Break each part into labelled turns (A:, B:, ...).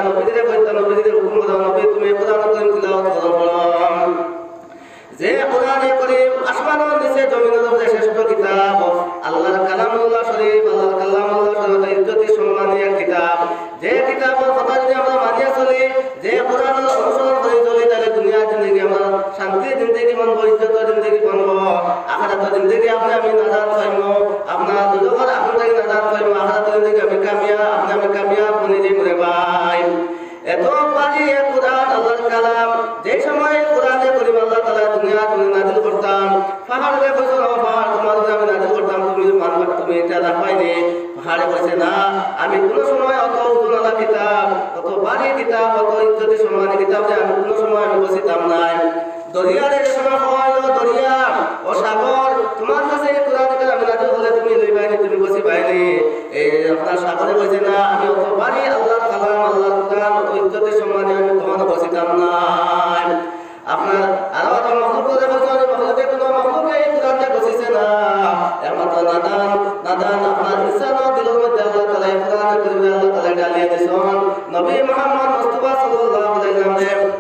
A: নবীদের কইতা নবীদের হুকুম দাও নবী তুমি কোরআন করিম তিলাওয়াত করো যে কোরআনে করিম আসমানের নিচে জমিনের উপরে শ্রেষ্ঠ কিতাব আল্লাহর কালামুল্লাহ শরীফ আল্লাহর কালামুল্লাহ শরীফ ইজ্জতি সম্মানীয় কিতাব যে কিতাবের কথা যদি আমরা মানিয়ে চলি যে কোরআনের অনুসরণ করে চলি তাহলে দুনিয়ার জিন্দগি আমরা শান্তির জিন্দগি মানবো ইজ্জতের জিন্দগি মানবো আখিরাতের জিন্দগি আমি নাজাত পাইবো আপনার দুজনের আপনি থেকে নাজাত পাইবো আখিরাতের জিন্দগি আমি কামিয়াব বনে যাই মরে ভাই এত বাজি কোরআন আল্লাহর কালাম যে সময় কোরআনে করিম আল্লাহ তাআলা দুনিয়া নাযিল করতাম পাহাড়ে কইছো পাহাড় তোমার আমি নাযিল করতাম তুমি মানবা তুমি এটা রাখবাইনি পাহাড়ে কইছে না আমি কোন সময় অত উজুনালা কিতাব অত বাড়ি কিতাব অত ইজ্জতি সম্মানী কিতাব যে আমি কোন সময় আমি বসিতাম নাই দরিয়ারে যে সময় হলো দরিয়া ও সাগর তোমার কাছে কোরআন আমি নাযিল করলে তুমি লইবাইনি তুমি বসিবাইনি এই আপনার সাগরে কইছে না আমি অত বাড়ি আল্লাহর কালাম আল্লাহর কোরআন অত ইজ্জতি সম্মানী আমি কখনো বসিতাম নাই আপনার আরো একটা মহলকে বলছেন মহলকে কোনো মহলকে এই কোরআনটা বসিছে না একমাত্র নাদান আপনার ইনসান দিলের মধ্যে আল্লাহ তাআলা কোরআন করিম আল্লাহ তাআলা ডালিয়ে দিয়েছেন নবী মুহাম্মদ মুস্তাফা সাল্লাল্লাহু আলাইহি ওয়াসাল্লাম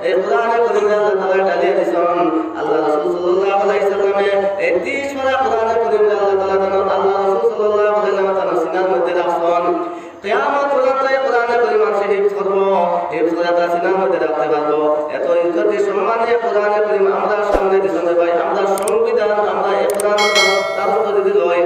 A: এই কোরআন করিম আল্লাহ তাআলা ডালিয়ে দিয়েছেন আল্লাহ রাসূল সাল্লাল্লাহু আলাইহি ওয়াসাল্লাম এই 30 পারা কোরআন করিম আল্লাহ তাআলা আল্লাহ রাসূল সাল্লাল্লাহু আলাইহি ওয়াসাল্লাম তার সিনার মধ্যে রাখছেন কিয়ামত পর্যন্ত এই কোরআন করিম মানুষ হিফজ করবো হিফজ করে তার সিনার মধ্যে রাখতে পারবো এত ইজ্জতি সম্মানে কোরআন করিম আমরা সামনে দিছেন ভাই আমরা সংবিধান আমরা এই কোরআন তার যদি লই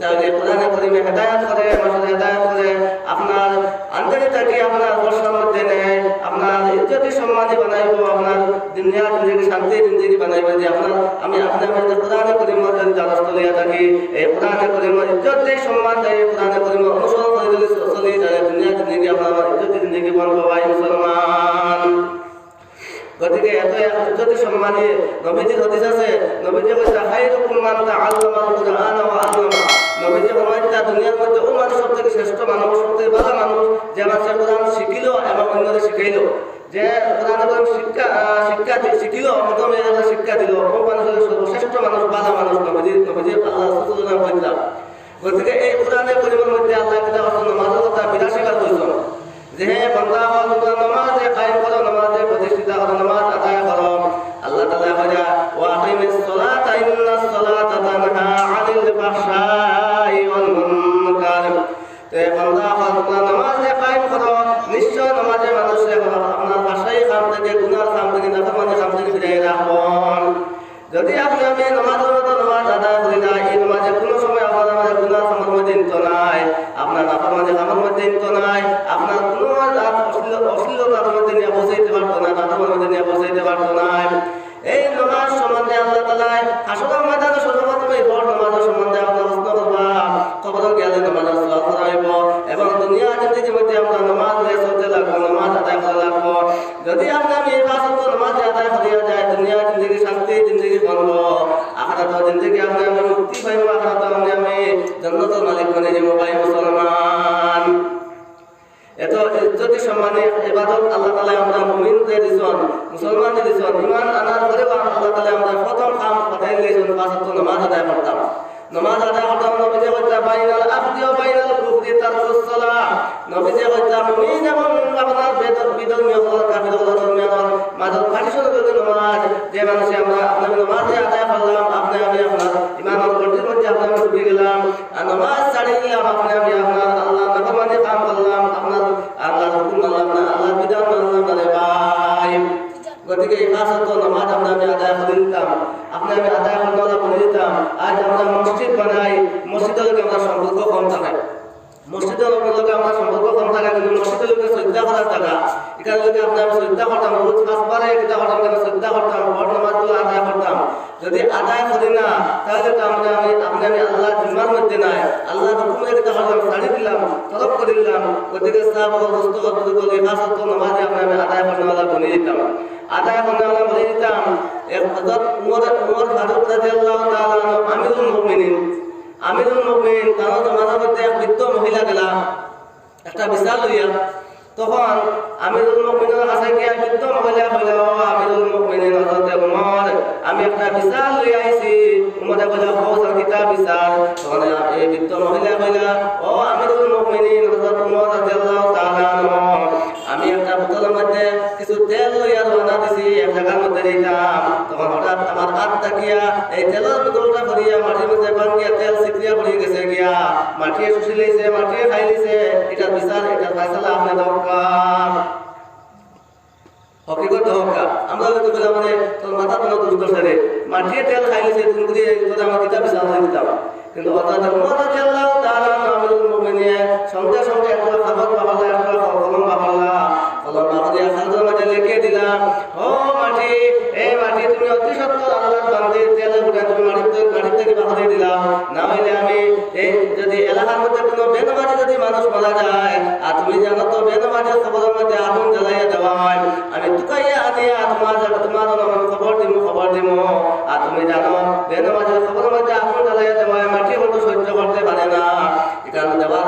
A: তাহলে কোরআন করিমে হেদায়েত করে মানুষের হেদায়েত করে আপনার আন্তরিকতাকে আপনার বর্ষার মধ্যে নেয় আপনার ইজ্জতি সম্মানী বানাইব আপনার দুনিয়া জিন্দগি শান্তি জিন্দগি বানাইব যে আপনার আমি আপনার কোরআন করিমের যদি দ্বারস্থ লইয়া থাকি এই কোরআন করিমের ইজ্জতি সম্মান দেয় কোরআন করিমের অনুসরণ করে যদি চলি তাহলে দুনিয়া জিন্দগি আপনার ইজ্জতি জিন্দগি বানবো ভাই মুসলমান গতিকে এত ইজ্জতি সম্মানী নবীজির হাদিস আছে নবীজি কইতা খায়রুকুম মান তাআল্লামাল কুরআন ওয়া আল্লামা নবীজি ফরমাইতা দুনিয়ার মধ্যে ওই মানুষ সবথেকে শ্রেষ্ঠ মানুষ সবথেকে ভালো মানুষ যে মানুষ কোরআন শিখিলো এবং অন্যদের শিখাইলো যে কোরআন শিক্ষা শিখিল প্রথমে শিক্ষা দিল ও মানুষের সর্বশ্রেষ্ঠ মানুষ ভালো মানুষ নবীজি আল্লাহ রাসূলুল্লাহ কইতা গতিকে এই কোরআনের পরিমাণ মধ্যে আল্লাহ কিতাব নামাজের কথা 82 বার কইছেন যে হে বান্দা তোমরা নামাজে কায়েম করো নামাজে প্রতিষ্ঠিত করো নামাজ আদায় করো আল্লাহ তাআলা বলে ওয়া আকিমিস সালাতা ইন্নাস সালাতা তানহা আনিল ফাহশাই ওয়াল মুনকার তে বান্দা তোমরা নামাজে কায়েম করো নিশ্চয় নামাজে মানুষে আপনার ভাষাই কাম থেকে গুনার কাম থেকে নাফরমানি কাম থেকে ফিরিয়ে রাখুন যদি আপনি নামাজের মতো নামাজ আদায় করি না এই নামাজে কোনো সময় আপনার আমাদের গুনার কামের মধ্যে নিত নাই আপনার নাফরমানি কামের মধ্যে নিত নাই আপনার কোনো অশ্লীলতার মধ্যে নিয়ে বসাইতে পারতো না নাফরমানির মধ্যে নিয়ে বসাইতে পারতো না এই নামাজ সম্বন্ধে আল্লাহ তাআলা হাসরের ময়দানে সর্বপ্রথম এই বড় নামাজের সম্বন্ধে আপনার প্রশ্ন করবা কবরের গেলে নামাজ সওয়াল করাইব এবং দুনিয়া জিন্দেগির মধ্যে আমরা নামাজ নিয়ে চলতে লাগবো নামাজ আদায় করা লাগবো যদি আপনি এই পাঁচ ওয়াক্ত নামাজ আদায় করিয়া যায় দুনিয়া জিন্দেগি শান্তি জিন্দেগি বানবো আখিরাতের জিন্দেগি আপনি মুক্তি পাইব আখিরাতে আমি জান্নাতের মালিক বনে যাবো ভাই মুসলমান এত ইজ্জতি সম্মানে ইবাদত আল্লাহ তাআলা আমরা মুমিনদের দিছেন মুসলমানদের দিছেন ঈমান আনার পরে আল্লাহ তাআলা আমরা প্রথম কাম বাতাই দিয়েছেন পাঁচ ওয়াক্ত নামাজ আদায় করতাম নামাজ আদায় করতাম নবীজি কইতা বাইনাল আবদি ওয়া বাইনাল কুফরি তারকুস সালাহ নবীজি কইতা মুমিন এবং আপনার বিধর্মীয় কাফির ধর্মের মাঝে পার্টিশন করে নামাজ যে মানুষ আমরা আপনার নামাজ আদায় করলাম আপনি আমি আপনার ঈমান অর্জনের মধ্যে আমরা ডুবে গেলাম আর নামাজ ছাড়িয়ে দিলাম আপনি আমি আপনার আল্লাহ নাফরমানি কাম করলাম আপনার আল্লাহর হুকুম মানলাম না আল্লাহর বিধান মানলাম না রে ভাই গতিকে এই পাঁচ ওয়াক্ত নামাজ আমরা আমি আদায় করে দিতাম আপনি আমি আদায় করতে বলে দিতাম আজ আমরা মসজিদ বানাই মসজিদের লোকে আমরা সম্পর্ক কম থাকে মসজিদের লোকে আমরা সম্পর্ক কম থাকে কিন্তু মসজিদের লোকে শ্রদ্ধা করার টাকা এখানে লোকে আপনি আমি শ্রদ্ধা করতাম রোজ পাঁচবারে এটা করতাম কেন শ্রদ্ধা করতাম বড় নামাজগুলো আদায় করতাম যদি আদায় করি না তাহলে তো আমরা আপনি আমি আল্লাহ জিম্মার মধ্যে নাই আল্লাহ হুকুমের এটা করলাম ছাড়ি দিলাম তরফ করে দিলাম গতিকে সাহাবা দোস্ত করে পাঁচ ওয়াক্ত নামাজে আপনি আমি আদায় করনেওয়ালা বনে দিতাম আদায় করনেওয়ালা বলে দিতাম এক হযরত উমর ফারুক রাদিয়াল্লাহু তাআলা আমিরুল মুমিনিন তার জমানার মধ্যে এক বৃদ্ধ মহিলা গেলা একটা বিশাল লইয়া তখন আমিরুল মুমিনিনের কাছে গিয়া বৃদ্ধ মহিলা কইল আমিরুল মুমিনিন হযরত উমর আমি একটা বিশাল লইয়া আইছি উমরে কইল হৌসা কিতাব বিশাল তখন এই বৃদ্ধ মহিলা কইল ও আমিরুল মুমিনিন হযরত উমর রাদিয়াল্লাহু তাআলা আমি একটা জায়গার মধ্যে দিতাম, তখন হঠাৎ আমার হাত তাকিয়া এই তেলের বোতলটা ভরিয়া মাটির মধ্যে ভাঙিয়া তেল ছিটিয়া পড়ে গেছে গিয়া, মাটিয়ে শুষি লইছে, মাটিয়ে খাই লইছে। এটা বিচার, এটা ফয়সালা আপনি দরকার হকিগত হকা। আমরা হয়তো বলে মানে তোর মাথা কোনো দুষ্ট ছেড়ে মাটিয়ে তেল খাই লইছে, তুমি বুঝি আমার কিতাব বিচার দিতাম। কিন্তু হঠাৎ আল্লাহ তাআলা আমিরুল মুমিনিন সঙ্গে সঙ্গে একটা খবর পাওয়া, একটা কলম পাওয়া, কলম পাওয়া দিয়া খালদের মাঝে লিখে দিলাম, ও মাটি, এই মাটি তুমি অতি সত্তর আল্লাহর বান্দে, তেলে উঠে তুমি মাটির থেকে বাহারে দিলাম। না হইলে আমি এই যদি এলাকার মধ্যে কোনো বেনমাজি যদি মানুষ মারা যায়, আর তুমি জানো তো বেনমাজির খবরের মধ্যে আগুন জ্বালাইয়া দেওয়া হয়, আমি টুকাইয়া আনিয়া তোমার খবর দিব। আর তুমি জানো বেনমাজির খবরের মধ্যে আগুন জ্বালাইয়া দেওয়া হয়, মাটি হয়তো সহ্য করতে পারে না। এটা দেওয়ার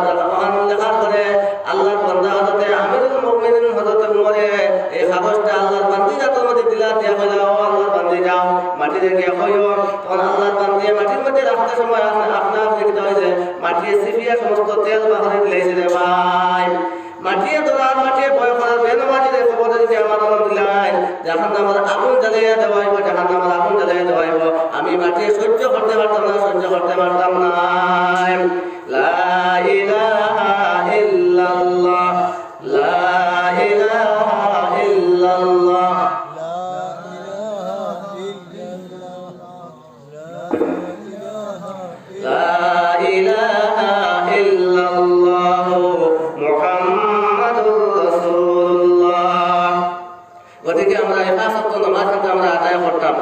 A: লেখার পরে আল্লাহর বান্দা হযরতে আমিরুল মুমিনিন হযরতে উমরে এই কাগজটা আল্লাহর বান্দি জাতের মধ্যে দিলা, দিয়া কইলা, ও আল্লাহর বান্দি যাও মাটিতে গিয়ে কইও। তখন আল্লাহর বান্দি মাটির মধ্যে রাখতে সময় আপনা দেখতে হয়েছে মাটিয়ে সিফিয়া সমস্ত তেল বাহারে দিলেছে রে ভাই। মাটিয়ে ধরার, মাটিয়ে ভয় করার বেনমাজিদের খবর যদি আমার দিলাই, জাহান্নামের আগুন জ্বালাইয়া দেওয়া হইব, জাহান্নামের আগুন জ্বালাইয়া দেওয়া হইব। আমি মাটিয়ে সহ্য করতে পারতাম না, সহ্য করতে পারতাম না। লা ইলাহা ইল্লাল্লাহ, লা ইলাহা ইল্লাল্লাহ, লা ইলাহা ইল্লাল্লাহ মুহাম্মাদুর রাসূলুল্লাহ। গতিকে আমরা এই পাঁচ ওয়াক্ত নামাজ আমরা আদায় করতাম,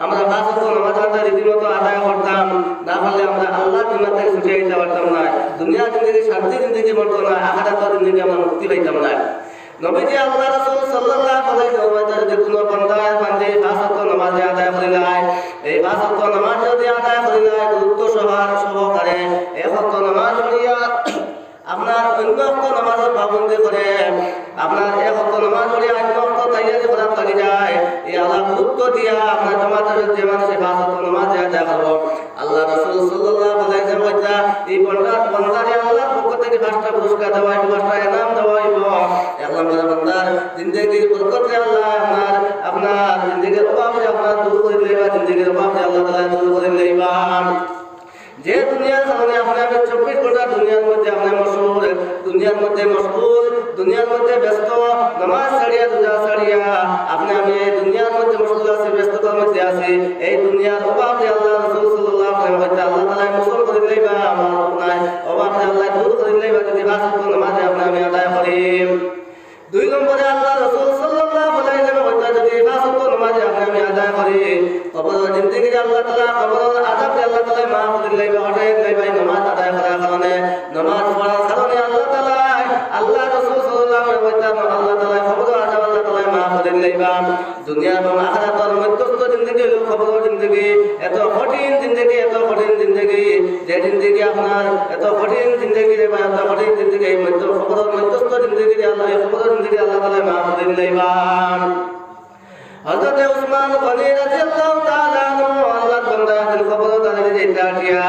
A: আমরা পাঁচ ওয়াক্ত নামাজ রীতিমতো আদায় করতাম। না পারলে আমরা আল্লাহর দুনিয়া থেকে ছুটে যেতে পারতাম না, দুনিয়া জিন্দগি শান্তি জিন্দগি বলতো না, আখিরাতের জিন্দগি আমরা মুক্তি পাইতাম না। নবীজি আল্লাহ রাসূল সাল্লাল্লাহু আলাইহি ওয়াসাল্লাম যদি কোনো বান্দে পাঁচ ওয়াক্ত নামাজ আদায় করিলাই, এই পাঁচ ওয়াক্ত নামাজ যদি আদায় করিলাই গুরুত্ব সহকারে এক ওয়াক্ত নামাজ পড়িয়া আপনার অন্য ওয়াক্ত নামাজের পাবন্দি করে, আপনার এক ওয়াক্ত নামাজ পড়িয়া অন্য ওয়াক্ত তাইয়ারি করা লাগি যায়, এই আল্লাহ গুরুত্ব দিয়া আপনার জামাতের যে মানুষে পাঁচ ওয়াক্ত নামাজ আদায় করব। আল্লাহ রাসূল সাল্লাল্লাহু আলাইহি ওয়াসাল্লাম এই বান্দারে আল্লাহর পক্ষ থেকে পাঁচটা পুরস্কার দেওয়া হইব, পাঁচটা ইনাম দেওয়া হইব। এক নম্বর বান্দার জিন্দেগির বরকতে আল্লাহ আপনার জিন্দেগির অভাবে আপনার দূর করে লইবা, জিন্দেগির অভাবে আল্লাহ তাআলা দূর করে লইবা। যে দুনিয়ার সামনে আপনি 24 ঘন্টা দুনিয়ার মধ্যে আপনি মশগুল, দুনিয়ার মধ্যে মশগুল, দুনিয়ার মধ্যে ব্যস্ত, নামাজ ছাড়িয়া রোজা ছাড়িয়া আপনি আমি দুনিয়ার মধ্যে মশগুল আছি, ব্যস্ততার মধ্যে আছি। এই দুনিয়ার অভাবে আল্লাহ রাসূল সাল্লাল্লাহু আলাইহি ওয়াসাল্লাম আল্লাহ তাআলা মুসল করে লইবা, আমার নাই অভাবে আল্লাহ দূর করে লইবা যদি পাঁচ ওয়াক্ত নামাজ আপনি আমি আদায় করি। দুই নম্বরে আল্লাহ রাসূল সাল্লাল্লাহু আলাইহি ওয়াসাল্লাম যদি পাঁচ ওয়াক্ত নামাজ আপনি আমি আদায় করি, কবরের জিন্দেগি আল্লাহ তাআলা কবরের আযাব আল্লাহ তাআলা মাফ করে লইবা, অনেক লইবা। নামাজ আদায় করার কারণে, নামাজ পড়ার কারণে আল্লাহ তাআলা আল্লাহ রাসূল সাল্লাল্লাহু আলাইহি ওয়াসাল্লাম আল্লাহ তাআলা কবরের আযাব আল্লাহ তাআলা মাফ করে লইবা। দুনিয়া এবং আখিরাতের মধ্যস্থ জিন্দেগি হলো কবরের জিন্দেগি, এত কঠিন জিন্দেগি, এত কঠিন জিন্দেগি, যে জিন্দেগি আপনার এত কঠিন জিন্দেগি রে, এত কঠিন জিন্দেগি এই কবরের মধ্যস্থ জিন্দেগি আল্লাহ এই কবরের জিন্দেগি আল্লাহ তাআলা মাফ করে লইবা। হযরত উসমান গনি রাদিয়াল্লাহু তাআলা আনহু আল্লাহর বান্দা দিল কবর তাদের যেটা আটিয়া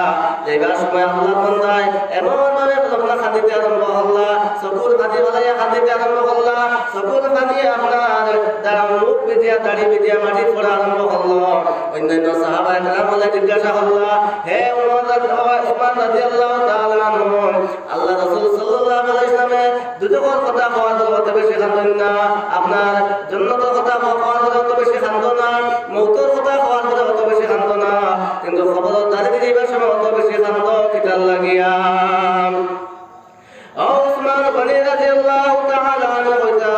A: যেবার সময় আল্লাহর বান্দা এমন ভাবে যখন খাদিতে আরম্ভ হল্লা, সকুর খাদি বলাইয়া খাদিতে আরম্ভ হল্লা, সকুর খাদি আপনার তার মুখ বিদিয়া দাড়ি বিদিয়া মাটি পড়া আরম্ভ হলো। অন্যান্য সাহাবায়ে কেরাম বলে জিজ্ঞাসা হল্লা, হে উসমান রাদিয়াল্লাহু তাআলা আনহু, আল্লাহ রাসূল সাল্লাল্লাহু আলাইহি ওয়াসাল্লাম দুজনের কথা কোয়ার হতে বেশি খান্দন না, আপনার জান্নাতের কথা কোয়ার হতে বেশি খান্দন না, মওতের কথা কোয়ার হতে বেশি খান্দন না, কিন্তু খবর দাঁড়িয়ে যাইবার সময় অত বেশি খান্দ কিতাল লাগিয়া। উসমান গনি রাদিয়াল্লাহু তাআলা আনহু কইতা,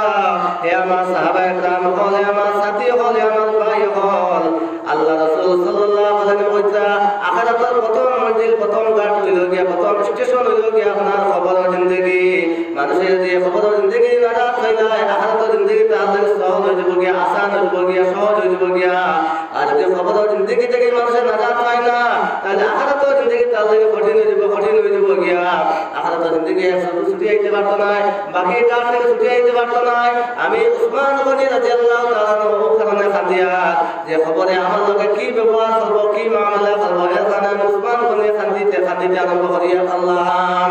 A: হে আমার সাহাবায়ে কেরাম হল, হে আমার সাথী হল, হে আমার ভাই হল, আল্লাহ রাসূল সাল্লাল্লাহু আলাইহি ওয়াসাল্লাম কইতা আখিরাতের প্রথম মঞ্জিল, প্রথম ঘাট হইল গিয়া, প্রথম স্টেশন হইল গিয়া আপনার খবরের জিন্দেগি। মানুষের যে খবরের জিন্দেগি নাজাত হইলাই, আখিরাতের জিন্দেগিতে আল্লাহ সহজ হয়ে যাব গিয়া, আসান হয়ে যাব গিয়া, সহজ হয়ে যাব গিয়া। আর যদি খবরের জিন্দেগি থেকে মানুষের নাজাত পায় না, তাহলে আখিরাতের জিন্দেগিতে আল্লাহ কঠিন হয়ে যাব, কঠিন হয়ে যাব গিয়া। আখিরাতের জিন্দেগি ছুটি আইতে পারতো না, বাকি কাজ থেকে ছুটি আইতে পারতো না। আমি উসমান গনি রাদিয়াল্লাহু তাআলা আনহু কারণে খান্দিয়া যে খবরে আমার লগে কি ব্যবহার করব, কি মামলা করব, এর কারণে আমি উসমান গনি খান্দিতে আরম্ভ করিয়া আল্লাহ।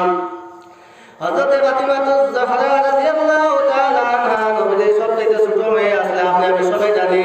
A: হযরত ফাতিমাতুজ জাহরা রাদিয়াল্লাহু তাআলা আনহা নবীর সবচেয়ে ছোট মেয়ে আসলে আপনি আমি সবাই জানি।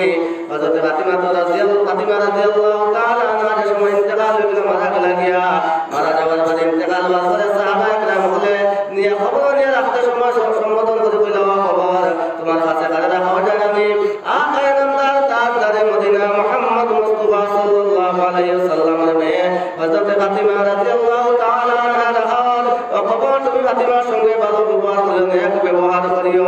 A: ব্যবহার করিও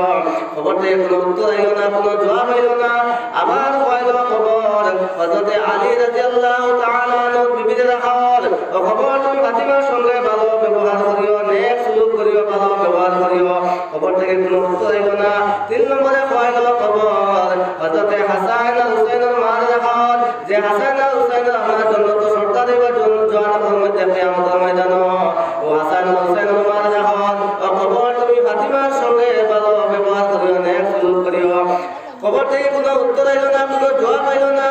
A: খবর থেকে কোনো উত্তর হইল না কোনো জবাব হইল না আবার হইল খবর হযরত আলী রাদিয়াল্লাহু তাআলা আনহু বিবিদের হাল ও খবর তুমি ফাতিমার সঙ্গে ভালো ব্যবহার করিও নেক সুলুক করিও ভালো ব্যবহার করিও খবর থেকে কোনো উত্তর হইল না 3 নম্বরে হইল খবর হযরত হাসান আর হুসাইনের মার হাল যে হাসান আর হুসাইন আমার জন্য তো সরকার দেবার জন্য জওয়ানের মধ্যে কিয়ামতের ময়দানে ও হাসান আর হুসাইনের মার হাল ও খবর তুমি ফাতিমার সঙ্গে ভালো ব্যবহার করিও নেক সুলুক করিও খবর থেকে কোনো উত্তর হইল না কোনো জবাব হইল না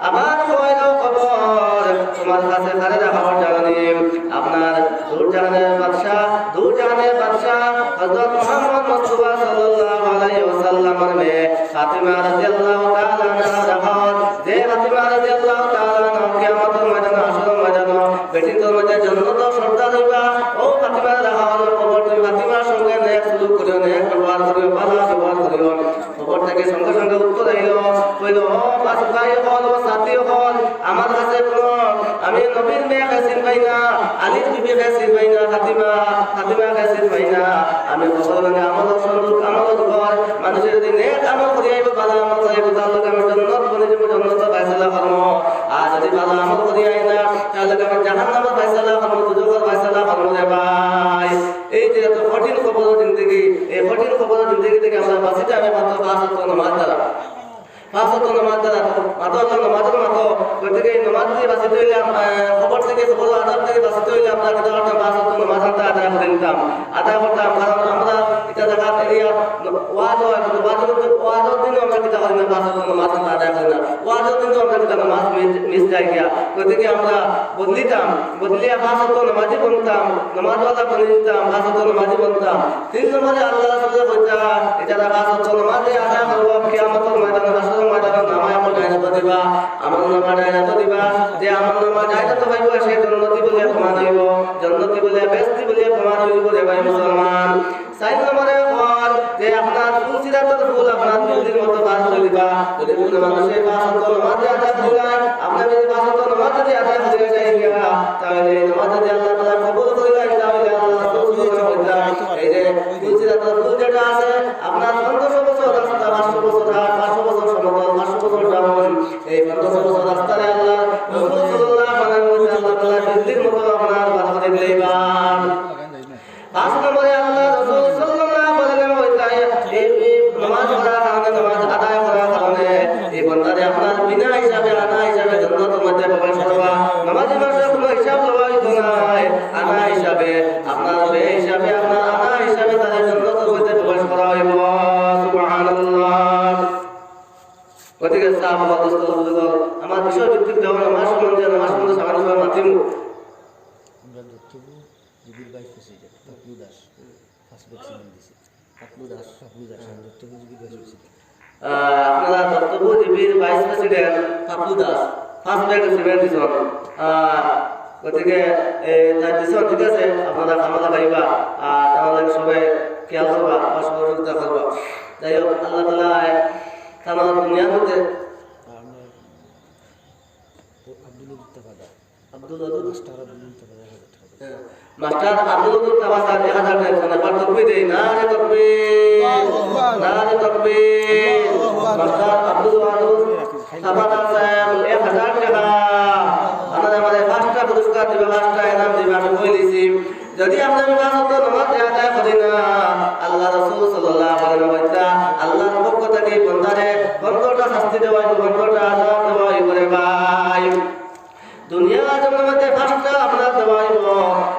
A: আবার হইল খবর তোমার কাছে খালেদা খবর জানানি আপনার দূরজাহানের বাদশা হযরত মুহাম্মদ মুস্তাফা সাল্লাল্লাহু আলাইহি ওয়াসাল্লামের মেয়ে ফাতিমা রাদিয়াল্লাহু তাআলা আনহা হাল যে ফাতিমা রাদিয়াল্লাহু তাআলা আনহা কিয়ামতের ময়দানে হাসরের ময়দানে বেটির মধ্যে জান্নাত সর্দার হইবা ও ফাতিমা হাল খবর তুমি ফাতিমার সঙ্গে নেক সুলুক করিও নেক ব্যবহার করিও ভালো ব্যবহার করিও খবর থেকে সঙ্গে সঙ্গে উত্তর হইল ও পাঁচ ভাই হল ও সাথী হল আমার কাছে কোনো আমি নবীর মেয়ে কাসির ভাই না আলীর বিবি কাসির ভাই না ফাতিমা কাসির ভাই না আমি খবর মানে আমল সন্দুক আমল ঘর মানুষের যদি নেক আমল করি আইব ভালো আমল করি তাহলে আমি জান্নাত বনে যাব জান্নাত ফায়সালা করব আর যদি ভালো আমল করি আই না তাহলে আমি জাহান্নামের ফায়সালা করব দুজকের ফায়সালা করব রে ভাই এই যে এত কঠিন খবর জিন্দেগি এই কঠিন খবর জিন্দেগি থেকে আমরা বাঁচিতে আমি মাত্র 5 ওয়াক্ত নামাজ দ্বারা 5 ওয়াক্ত নামাজ দ্বারা মাত্র নামাজের মাত্র গতিকে এই নামাজ দিয়ে বাঁচিতে হইলে খবর থেকে খবর আদাব থেকে বাঁচিতে হইলে আমরা কিন্তু 5 ওয়াক্ত নামাজ আদায় করে নিতাম আদায় করতাম কারণ আমরা এটা দেখা এরিয়া ওয়াজ হয় কিন্তু ওয়াজের দিনও আমরা কিতা করি না 5 ওয়াক্ত নামাজ আদায় করি না ওয়াজের দিনও আমরা কিতা নামাজ মিস যায় গিয়া গতিকে আমরা বদলিয়া 5 ওয়াক্ত নামাজি বনতাম নামাজওয়ালা বনে দিতাম 5 ওয়াক্ত নামাজি বনতাম 3 নম্বরে আল্লাহ রাসূল কইতা এটা 5 ওয়াক্ত নামাজি আদায় করব কিয়ামতের ময়দানে হাসরের ময়দানে নামায় আমল জান্নাত দিবা আমল নামা জান্নাত দিবা যে আমল নামা জান্নাত পাইব সে জান্নাতি বলে প্রমাণ হইব জান্নাতি বলে বেস্তি বলে প্রমাণ হইব রে ভাই মুসলমান 4 নম্বরে হল যে আপনার ফুলসিরাতের ফুল আপনার দিলের মতো বাস করে দিবা যদি কোন মানুষে 5 ওয়াক্ত নামাজ আদায় করে আপনি যদি 5 ওয়াক্ত নামাজ যদি আদায় করে যাইবা তাহলে নামাজ যদি আল্লাহ তাআলা কবুল করে নেয় তাহলে আল্লাহ রাসূল এই যে ফুলসিরাতের ফুল যেটা আছে আপনার 500 বছর রাস্তা 500 বছর হাট 500 বছর সমতল 500 বছর ডাউন এই 500 বছর রাস্তায় আল্লাহ রাসূল সাল্লাল্লাহু আলাইহি ওয়াসাল্লাম আল্লাহ তাআলা দিলের মতো আপনার বাস করে দিবা 5 নম্বরে আল্লাহ রাসূল সাল্লাল্লাহু আলাইহি ওয়াসাল্লাম এই নামাজ পড়ার কারণে নামাজ আদায় করার কারণে এই বান্দারে আপনার বিনা হিসাবে আনা হিসাবে জান্নাতের মধ্যে প্রবেশ করবা নামাজের মাসে কোনো হিসাব লওয়া হইতো না আনা হিসাবে আপনার বে হিসাবে আপনার আনা হিসাবে তাদের জান্নাতের মধ্যে প্রবেশ করা হইব সুবহানাল্লাহ গতিকে সাহাবা দোস্ত আমার বিষয় ভিত্তিক দেওয়া নামাজ সম্বন্ধে সামান্য মাতিমু
B: আমরা দত্তবু জিবির বাইশ president Paplu Das first vaccine দিয়েছি পাপলু দাস দত্তবু জিবির বাইশ প্রেসিডেন্ট
A: আপনারা দত্তবু জিবির vice president Paplu Das first vaccine দিয়েছেন গতিকে তার দিশন ঠিক আছে আপনারা কামলা পাইবা আর তাহলে সবাই খেয়াল করবা বা সহযোগিতা করবা যাই হোক আল্লাহ তাআলা তামাম দুনিয়ার মধ্যে মাস্টার আব্দুল তাবাসা 1000 টাকা না পার তকবীর দেই না রে তকবীর মাস্টার আব্দুল ওয়াদুদ তাবাসা সাহেব 1000 টাকা আমাদের 5টা পুরস্কার দিবা 5টা ইনাম দিবা আমি কই দিছি যদি আমরা বিবাহত নামাজ আদায় করি না আল্লাহ রাসূল সাল্লাল্লাহু আলাইহি ওয়াসাল্লাম আল্লাহর পক্ষ থেকে বন্ধটা শাস্তি দেওয়া বন্ধটা আযাব দেওয়া করে ভাই দুনিয়া জমিনের মধ্যে 5টা আপনার দেওয়া হইব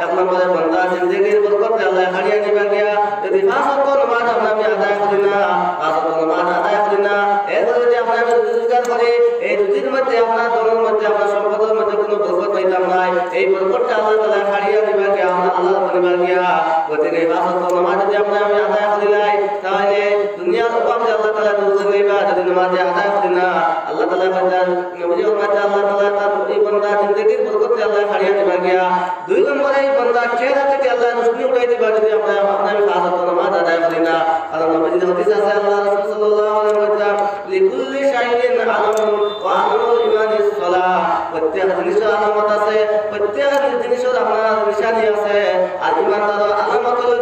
A: এক নম্বরে বান্দা জিন্দেগির বরকতে আল্লাহ হারিয়ে দিবা গিয়া যদি 5 ওয়াক্ত নামাজ আমরা আদায় করি না 5 ওয়াক্ত নামাজ আদায় করি না এরপর যদি আমরা রোজগার করি এই রুজির মধ্যে আপনার ধনের মধ্যে আপনার সম্পদের মধ্যে কোনো বরকত পাইতাম না এই বরকতটা আল্লাহ তাআলা হারিয়ে দিবা গিয়া আল্লাহ পরিবার গিয়া গতিকে 5 ওয়াক্ত নামাজ যদি আমরা আদায় করি নাই তাহলে দুনিয়ার অভাব আল্লাহ তাআলা দূর করে দিবা যদি নামাজ আদায় করি না আল্লাহ তাআলা বলেন নবীর মধ্যে আল্লাহ তাআলা তার এই বান্দা জিন্দেগির বরকতে আল্লাহ হারিয়ে দিবা গিয়া 2 নম্বরে এই বান্দা চেহারা থেকে আল্লাহ রোশনি উঠাই দিবা যদি আমরা 5 ওয়াক্ত নামাজ আদায় করি না কারণ নবীর হাদিস আছে আল্লাহ রাসূল সাল্লাল্লাহু আলাইহি ওয়াসাল্লাম লিকুল্লি শাইইন আলামুন ওয়া আলামুল ঈমানিস সালাহ প্রত্যেক জিনিসের আলামত আছে প্রত্যেক জিনিসের আপনার নিশানি আছে আর ঈমানদার আলামত হলো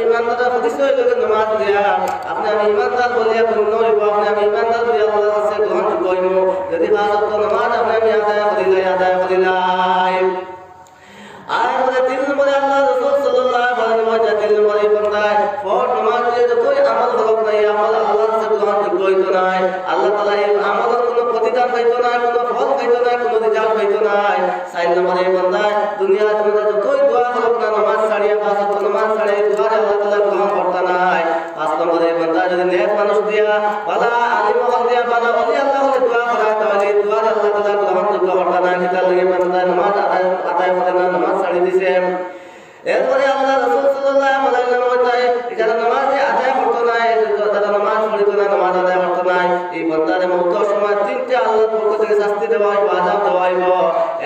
A: ইমানদার হাদিস হইল নামাজ দিয়া আপনি আমি ইমানদার বলিয়া পূর্ণ হইব আপনি আমি ইমানদার বলিয়া আল্লাহর কাছে গ্রহণযোগ্য হইব যদি পাঁচ ওয়াক্ত নামাজ আপনি আমি আদায় করিলাই আর বলে 3 নম্বরে আল্লাহ রাসূল সাল্লাল্লাহু আলাইহি ওয়াসাল্লাম 3 নম্বরে বন্দায় ফরজ নামাজ যে যতই আমল হলো না এই আমল আল্লাহর কাছে গ্রহণযোগ্য হইতো না আল্লাহ তাআলা এই আমলের কোনো প্রতিদান পাইতো না কোনো ফল পাইতো না কোনো রেজাল্ট পাইতো না 4 নম্বরে বন্দায় দুনিয়ার মধ্যে যতই দোয়া হলো না নামাজ ছাড়িয়া পাঁচ ওয়াক্ত নামাজ ছাড়িয়ে দোয়া আল্লাহ তাআলা গ্রহণ করতে নাই 5 নম্বরে বন্দায় যদি নেক মানুষ দিয়া বালা আলিম হল দিয়া বালা ওলি আল্লাহ হলে দোয়া করা তাহলে দোয়া আল্লাহ তাআলা গ্রহণযোগ্য করতে নাই কিতাব লাগে বন্দায় নামাজ আদায় করে না নামাজ ছাড়ি দিছে এরপরে আল্লাহ রাসূল সাল্লাল্লাহু আলাইহি ওয়াসাল্লাম যারা নামাজ আদায় করতে নাই যারা নামাজ পড়িতো না নামাজ আদায় করতে নাই এই বান্দার মওতের সময় তিনটা আল্লাহর পক্ষ থেকে শাস্তি দেওয়া হইব আযাব দেওয়া হইব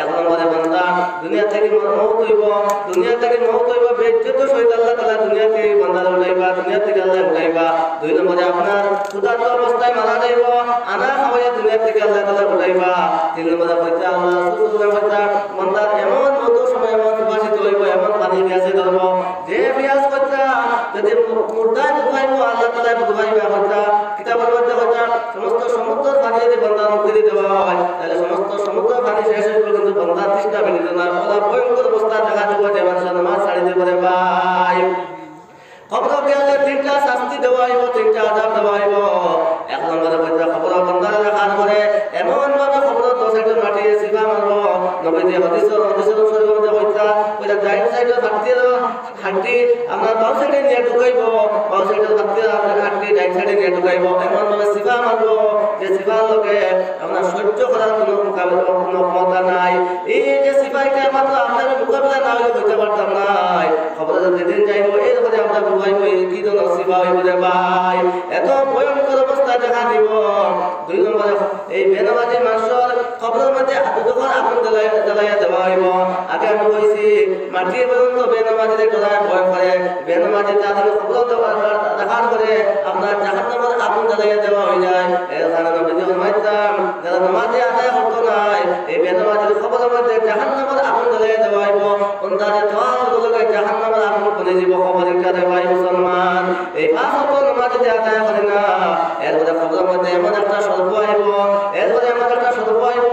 A: এক নম্বরে বান্দা দুনিয়া থেকে মওত হইব বেইজ্জত সহিত আল্লাহ তাআলা দুনিয়া থেকে বান্দার উঠাইবা দুনিয়া থেকে আল্লাহ উঠাইবা 2 নম্বরে আপনার ক্ষুধার্ত অবস্থায় মারা যাইব আনা খাওয়াইয়া দুনিয়া থেকে আল্লাহ তাআলা উঠাইবা 3 নম্বরে বলতে আল্লাহ রাসূল সাল্লাল্লাহু আলাইহি ওয়াসাল্লাম বান্দার এমন মওতের সময় এমন বাসিত হইব এমন পানি পেয়াসে ধরব যে পেয়াস করতা যদি মুর্দায় ডুবাইব আল্লাহ তাআলা ডুবাইবে হত্যা কিতাবের মধ্যে হত্যা সমস্ত সমুদ্র পানি যদি বান্দার মুখে দিতে হয় তাহলে সমস্ত সমুদ্র পানি শেষ হইব কিন্তু বান্দার তৃষ্ণা মিলিত না বলা ভয়ঙ্কর অবস্থা দেখা দিব যে মানুষ নামাজ ছাড়ি দিব রে ভাই খবর পেলে 3টা শাস্তি দেওয়া হইব 3টা আযাব দেওয়া হইব এক নম্বরে বলতে খবর বান্দারা দেখার পরে এমন ভাবে খবর দোষের মাটি সিবা মারব নবীজি হাদিসের শরীফের মধ্যে কইতা ডাইন সাইডে হাঁটি আমরা বাম সাইডে নিয়ে ঢুকাইব বাম সাইডে হাঁটি ডাইন সাইডে নিয়ে ঢুকাইব এমন ভাবে সিবা মারব যে সিবার লোকে আমরা সহ্য করার কোনো মোকাবিলা কোনো ক্ষমতা নাই এই যে সিপাইকে মাত্র আপনার মোকাবিলা না হলে হইতে পারতাম না খবর যেদিন যাইব এরপরে আমরা বুঝাইব কি জন সিবা হইব রে ভাই এত ভয়ঙ্কর অবস্থা দেখা দিব 2 নম্বরে এই বেনামাজি মানুষের খবরের মধ্যে যখন আগুন জ্বালাইয়া দেওয়া হইব আগে আমি কইছি মাটির পর্যন্ত বেনামাজিদের ডরায় ভয় করে বেনামাজি তাদের খবর দেখার পরে আপনার জাহান্নামের আগুন জ্বালাইয়া দেওয়া হয়ে যায় এর কারণে আমি যখন মাইতাম যারা নামাজে আদায় করতো নাই এই বেনামাজির খবরের মধ্যে জাহান্নামের আগুন জ্বালাইয়া দেওয়া হইব তাদের তোয়ালগুলোকে জাহান্নামের আগুন করে দিব খবর ইকারে ভাই মুসলমান এই 5 ওয়াক্ত নামাজ যদি আদায় করে না এরপরে খবরের মধ্যে এমন একটা স্বল্প আইব এরপরে এমন একটা স্বল্প আইব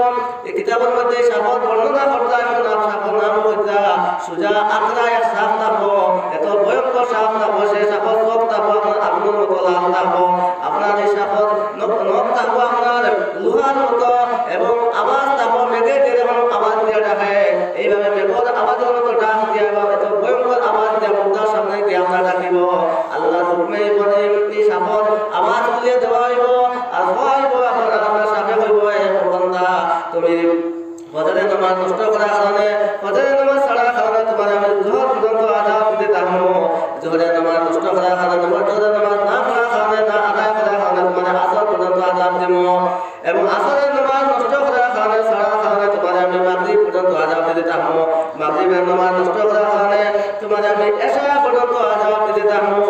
A: এই কিতাবের মধ্যে সাপর বর্ণনা করতে এমন সাপর নাম হইতা সুজা আকরা এক সাপ থাকবো এত ভয়ঙ্কর সাপ থাকবো সেই সাপর চোখ থাকবো আপনার আগুনের মতো লাল থাকবো আপনার এই সাপর নখ থাকবো আপনার লোহার মতো এবং আওয়াজ থাকবো মেঘে যেরকম আওয়াজ দিয়ে ডাকে এইভাবে মেঘর আওয়াজের মতো ডাক দিয়ে এত ভয়ঙ্কর আওয়াজ দিয়ে মুদ্রার সামনে গিয়ে আমরা ডাকিব আল্লাহ হুকমে বলে এই সাপর আওয়াজ তুলিয়ে দেওয়া হইব আর হইব আপনার সাপে হইব বান্দা তুমি ফজরের নামাজ নষ্ট করার কারণে ফজরের নামাজ ছাড়ার কারণে তোমার আমি জোহর পর্যন্ত আযাব দিতে থাকবো জোহরের নামাজ নষ্ট করার কারণে ফজরের নামাজ না পড়ার কারণে না আদায় করার কারণে তোমার আসর পর্যন্ত আযাব দেব এবং আসরের নামাজ নষ্ট করার কারণে ছাড়ার কারণে তোমার আমি মাগরিব পর্যন্ত আযাব দিতে থাকবো মাগরিবের নামাজ নষ্ট করার কারণে তোমার আমি এশা পর্যন্ত আযাব দিতে থাকবো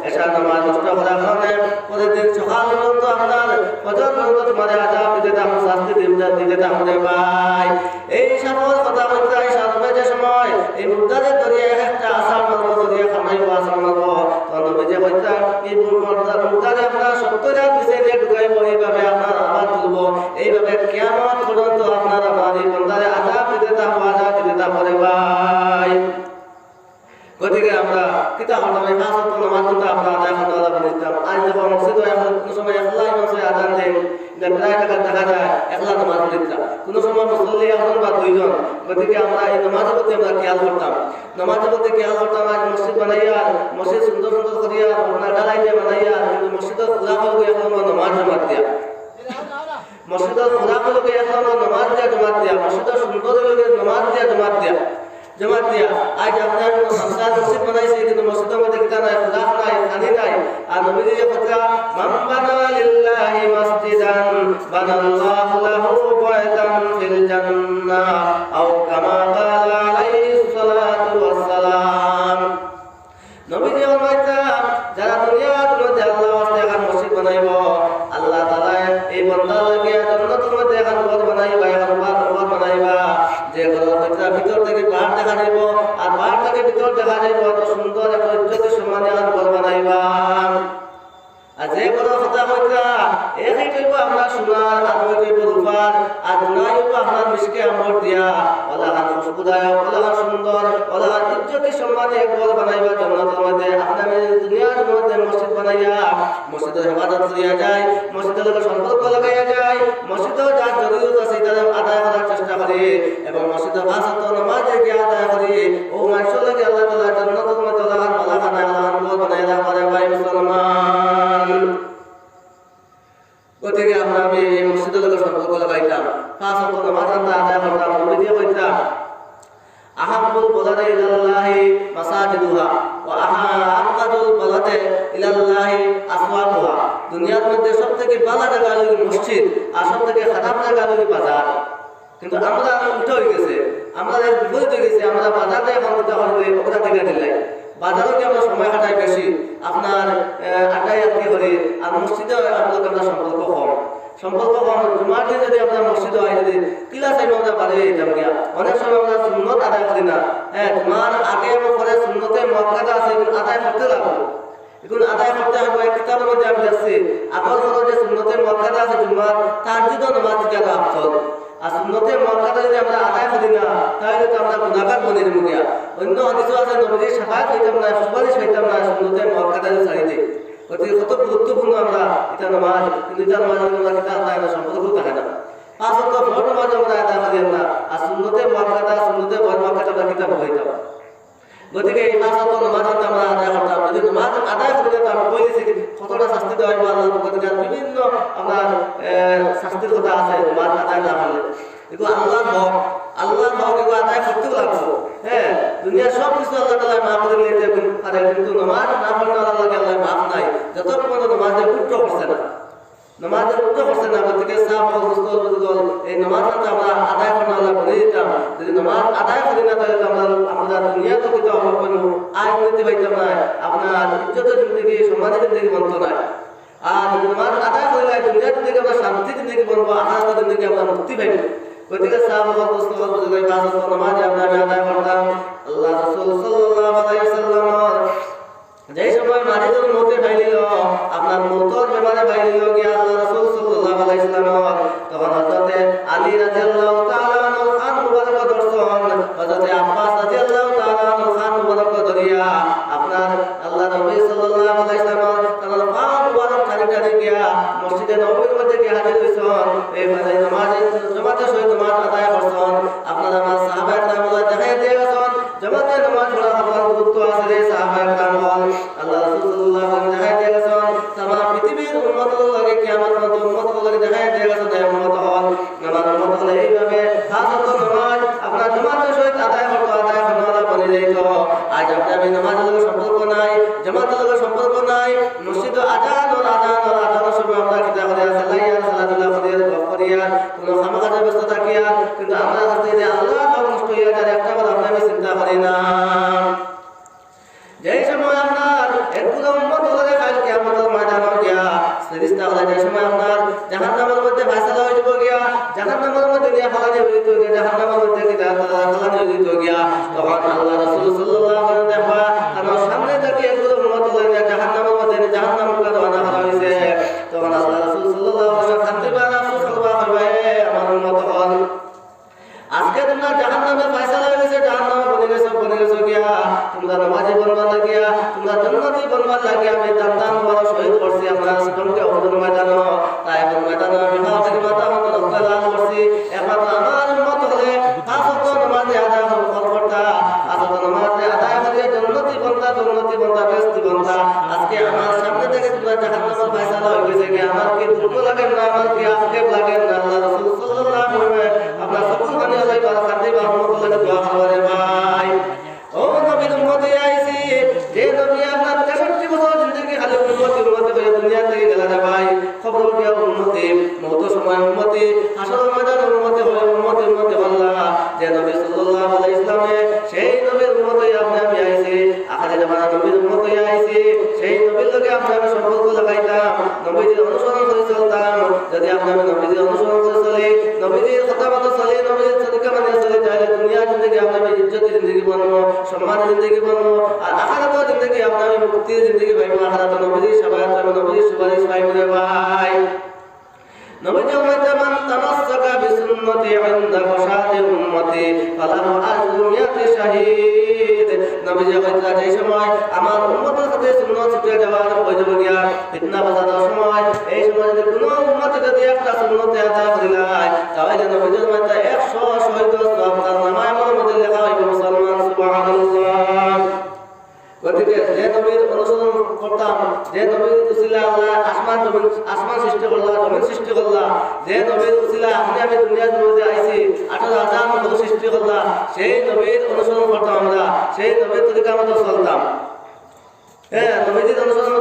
A: এশা নামাজ নষ্ট করার কারণে প্রতিদিন সকাল পর্যন্ত আপনার ফজর পর্যন্ত তোমার আযাব দিতে থাকবো শাস্তি দিতে থাকবো রে ভাই এই সকল কথা বলতে এই সাধবে যে সময় এই মুদ্রাদের দরিয়া একটা আসার মারবো দরিয়া খামাইব আসার মারবো তো নবী যে বলতে এই মুদ্রারে আপনার 70 রাত পিছিয়ে দিয়ে ঢুকাইব এইভাবে আপনার আবার তুলবো এইভাবে কিয়ামত পর্যন্ত আপনার আমার এই মুদ্রারে আযাব দিতে থাকবো রে ভাই গতিকে আমরা কিতাব নামে 5 ওয়াক্ত নামাজ কিন্তু আমরা আদায় করতে পারতাম আজ যখন মসজিদে এখন কোন সময় একলা ইমামে আযান দেন প্রায় দেখা যায় একলা নামাজ পড়তাম কোন সময় মুসল্লি একজন বা দুইজন গতিকে আমরা এই নামাজের প্রতি আমরা খেয়াল করতাম নামাজের প্রতি খেয়াল করতাম আজ মসজিদ বানাইয়া মসজিদ সুন্দর সুন্দর করিয়া আপনার ঢালাইতে বানাইয়া কিন্তু মসজিদের খোলাখুলি এখন নামাজ জমা দিয়া মসজিদের খোলাখুলিকে এখন নামাজ দিয়া জমা দিয়া মসজিদের সুন্দর নামাজ দিয়া জমা দিয়া আজ আপনার সংসার মসজিদ বানাইছে কিন্তু মসজিদের মধ্যে কিতা নাই খুলাফ নাই খানি নাই আর নবীজি যে কথা মান বানা লিল্লাহি মসজিদান বানাল্লাহু লাহু বাইতান ফিল জান্নাহ আও কামা ক্বালা আলাইহিস সালাতু ওয়াস সালাম নবীজি বলতা যারা দুনিয়ার মধ্যে আল্লাহর ওয়াস্তে এখন মসজিদ বানাইব আল্লাহ তাআলা এই বান্দাকে জান্নাতের মধ্যে এখন ঘর বানাইবা এখন ঘর বানাইবা যে ঘরের ভিতর থেকে বাহির দেখা যাইব আর বাহির থেকে ভিতর দেখা যাইব এত সুন্দর এত ইজ্জতের সম্মানে আর ঘর বানাইবা আর যে কোনো কথা কইতা এই হইব আমরা সোনার আর হইব রূপার আর নাই হইব আপনার মিশকে আমর দিয়া ওলাহান খুশবুদায়ক ওলাহান সুন্দর ওলাহান ইজ্জতি সম্মানে ঘর বানাইবা জান্নাতের মধ্যে আপনার দুনিয়ার মধ্যে মসজিদ বানাইয়া মসজিদের হেফাজত করিয়া যায় মসজিদের লোকের সম্পর্ক লাগাইয়া যায় মসজিদেও যার জরুরত আছে তাদের আদায় করার চেষ্টা করে এবং মসজিদের পাঁচ ওয়াক্ত নামাজে গিয়ে আদায় করে ও মানুষের লাগে আল্লাহ তাআলা জান্নাতের মধ্যে ওলাহান বালাখানা ওলাহান ঘর বানাইয়া রাখে ভাই মুসলমান। গতিকে আমরা আমি এই মসজিদের লোকের সম্পর্ক লাগাইতাম পাঁচ ওয়াক্ত নামাজ আমরা আদায় করতাম নবী দিয়ে কইতাম আহাব্বুল বালাদি ইলাল্লাহি মাসাজিদুহা ওয়া আহাব্বুল বালাদি ইলাল্লাহি আসওয়াকুহা। দুনিয়ার মধ্যে সবথেকে ভালো জায়গা হলো মসজিদ আর সবথেকে খারাপ জায়গা হলো বাজার। কিন্তু আমরা উল্টো হয়ে গেছে, আমরা বিপরীত হয়ে গেছে। আমরা বাজারে এখন ওটা থেকে দিলাই বাজারও কি আমরা সময় কাটাই বেশি আপনার আটাই আর কি করি আর মসজিদে আমরা সম্পর্ক কম জুমার দিন যদি আমরা মসজিদে হয় যদি কিলা চাইবে আমরা বাড়ি যেতাম গিয়া অনেক সময় আমরা সুন্নত আদায় করি না। হ্যাঁ জুমার আগে এবং পরে সুন্নতে মুআক্কাদা আছে কিন্তু আদায় করতে লাগবে। এখন আদায় করতে হবে এক কিতাবের মধ্যে আমি যাচ্ছি আগর হলো যে সুন্নতে মুআক্কাদা আছে জুমার তার দিনও নামাজ যারা আফসল আর সুন্নতে মুআক্কাদা যদি আমরা আদায় করি না তাহলে তো আমরা গুনাহগার বনে যাবো গিয়া। অন্য হাদিসও আছে নবীর শাফাআত হইতাম না সুপারিশ হইতাম না সুন্নতে মুআক্কাদা ছাড়ি দিই। গতিকে কত গুরুত্বপূর্ণ আমরা এটা নামাজ কিন্তু এটা নামাজ আমরা কিতাব আদায় না সম্পর্ক থাকে না। পাঁচ ওয়াক্ত ফরজ নামাজ আমরা আদায় করি না আর সুন্নতে মুআক্কাদা সুন্নতে মুআক্কাদা আমরা কিতাব হইতাম। গতিকে এই পাঁচ ওয়াক্ত নামাজ আমরা আদায় করতাম। যদি নামাজ আদায় করি না আমরা বলেছি কতটা শাস্তি দেওয়া হয় আল্লাহর পক্ষ থেকে বিভিন্ন আপনার শাস্তির কথা আছে নামাজ আদায় না করলে। এগুলো আল্লাহর হক এগুলো আদায় করতেও লাগবে। হ্যাঁ দুনিয়ার সব কিছু আল্লাহ তাআলা মাফ করে নিতে পারে কিন্তু নামাজ না পড়লে আল্লাহকে আল্লাহ মাফ নাই যতক্ষণ নামাজের উল্টো করছে না গতিকে এই নামাজটা আমরা আদায় করে আল্লাহ বলে দিতাম। যদি নামাজ আদায় করি না তাহলে আমরা দুনিয়া তো কিন্তু আমার কোনো আয় করতে পাইতাম না আপনার ইজ্জতের জিন্দগি সম্মানের জিন্দগি বন্ধ নাই। আর নামাজ আদায় করলে দুনিয়ার জিন্দগি আমরা শান্তির জিন্দগি বলবো আখিরাতের জিন্দগি আমরা মুক্তি পাইব। গতিকে সাহাবাগণ দোস্তগণ বুঝলে পাঁচ ওয়াক্ত নামাজ আমরা আদায় করতাম। আল্লাহ রাসূল সাল্লাল্লাহু আলাইহি ওয়াসাল্লাম যেই সময় মারিদুল মউতে ফাইলিল আপনার মউতর বেমারে ফাইলিল গিয়া আল্লাহ রাসূল সাল্লাল্লাহু আলাইহি ওয়াসাল্লাম তখন হযরত আলী রাদিয়াল্লাহু তাআলা আনহু খান মুবারক দর্শন হযরত আব্বাস রাদিয়াল্লাহু তাআলা আনহু খান মুবারক দরিয়া আপনার আল্লাহ নবী সাল্লাল্লাহু আলাইহি ওয়াসাল্লাম তার পা মুবারক টানি গিয়া মসজিদে নববীর মধ্যে গিয়া হাজির হইছেন। এই ফাজর নামাজে জামাতের সহিত নামাজ আদায় করছেন। আপনারা আমার সাহাবায়ে কেরামরা দেখাই দিয়ে গেছেন জামাতে নামাজ পড়া আমার গুরুত্ব আছে রে সাহাবায়ে কেরাম আল্লাহ রাসূল সাল্লাল্লাহু আলাইহি ওয়াসাল্লাম দেখাই দিয়ে গেছেন তামাম পৃথিবীর উম্মতের লাগে কিয়ামত পর্যন্ত উম্মতের লাগে দেখাই দিয়ে গেছেন এই উম্মত হল আমার উম্মত হলে এইভাবে হাজার নামাজ আপনার জামাতের সহিত আদায় করতে বলে যাইতো। আজ আমি নামাজের লগে সম্পর্ক নাই জামাতের লগে সম্পর্ক নাই মসজিদে আজানের সময় আমরা কিতা করে সালাইয়া সালাতুল্লাহ করিয়া কোনো খামাখাজা ব্যস্ত থাকিয়া কিন্তু আমরা কাছে যে আল্লাহ নষ্ট হইয়া যায় একটা কথা আমরা চিন্তা করি না। যেই সময় আপনার একগুলো উম্মত হলে কাল কিয়ামতের ময়দানে গিয়া ফেরেশতা হলে যে সময় আপনার জাহান্নামের মধ্যে ফায়সালা হয়ে যাব গিয়া জাহান্নামের মধ্যে নিয়ে ফেলানি হয়ে যেত গিয়া জাহান্নামের মধ্যে কি ফেলানি হয়ে যেত গিয়া তখন আল্লাহ রাসূল সাল্লাল্লাহু আলাইহি ওয়াসাল্লাম দেখবা তার সামনে থেকে একগুলো উম্মত হলে জাহান্নামের মধ্যে জাহান্নামের কাছে আনা হয়েছে। তখন আল্লাহ রাসূল সাল্লাল্লাহু আলাইহি ওয়াসাল্লাম শান্তি পায় আফসোস করবা আমার উম্মত হল আজকে তোমরা জাহান্নামে ফায়সালা হয়ে গেছে জাহান্নামে বনে গেছো গিয়া তোমরা নামাজি বনবার লাগিয়া তোমরা জান্নাতি বনবার লাগিয়া আমি দান বড় শহীদ করছি আমরা সঙ্গে ওদের ময়দান তাই ওদের ময়দান আমি ফাতের মাথা মত রক্তলাল করছি একমাত্র আমার উম্মত হলে পাঁচ ওয়াক্ত নামাজ আদায় করতা পাঁচ ওয়াক্ত নামাজ আদায় করে জান্নাতি বনতা বেহেশতি বনতা আজকে আমার সামনে থেকে তোমরা জাহান্নামের ফায়সালা হয়ে গেছে গিয়া আমার কি দুঃখ লাগে না আমার কি আক্ষেপ লাগে না আল্লাহ রাসূল সাল্লাল্লাহু আলাইহি ওয়াসাল্লাম আপনার সকল মানে আল্লাহ তাআলা শান্তি বা রহমত লাগে দোয়া করে ভাই ও নবীর উম্মতে আইছি যে নবী আপনার 63 বছর জিন্দেগি খালি উম্মতে করে দুনিয়া থেকে গেল রে ভাই খবর দিয়া উম্মতে মওত সময় উম্মতে আসল ময়দান উম্মতে আল্লাহ যে নবী সাল্লাল্লাহু আলাইহি ওয়াসাল্লাম সেই নবীর উম্মতে আমি আইছি আখিরে জামানা নবীর উম্মতে আইছি সেই নবীর লগে আমরা সম্পর্ক লাগাইতাম নবীর অনুসরণ করে চলতাম। যদি আমরা নবীর অনুসরণ করে চলি নবীর কথা মতো চলি নবীর তরিকা মানে চলি তাহলে দুনিয়া জিন্দেগি আমরা ইজ্জতের জিন্দেগি বানাবো সম্মানের জিন্দেগি বানাবো আর আখিরাতের জিন্দেগি আমরা মুক্তির জিন্দেগি পাইবো আখিরাতে নবীর শাফাআত পাইবো নবীর সুপারিশ পাইবে ভাই নবীজি বলেন মান তামাসসাকা বিসুন্নতি ইনদা ফাসাদি উম্মতি ফালাহু আজরু মিয়াতি শাহীদ নবীজি বলেন যে সময় আমার উম্মতের সাথে সুন্নাত ছুটে যাওয়ার প্রয়োজন গিয়া ফিতনা বাজানোর সময় এই সময় যদি কোনো উম্মত যদি একটা সুন্নাত আদায় করিলাই তাহলে নবীজি বলেন 100 শহীদ সওয়াব তার নামায় মধ্যে লেখা হইবে মুসলমান সুবহানাল্লাহ গতিকে যে নবীর অনুসরণ করতাম যে নবীর উসিলা আল্লাহ আসমান সৃষ্টি করলা জমিন সৃষ্টি করলা যে নবীর উসিলা আমি দুনিয়ার মধ্যে আইছি 18,000 মানুষ সৃষ্টি করলা সেই নবীর অনুসরণ করতাম আমরা সেই নবীর তরিকা মতো চলতাম হ্যাঁ নবীর অনুসরণ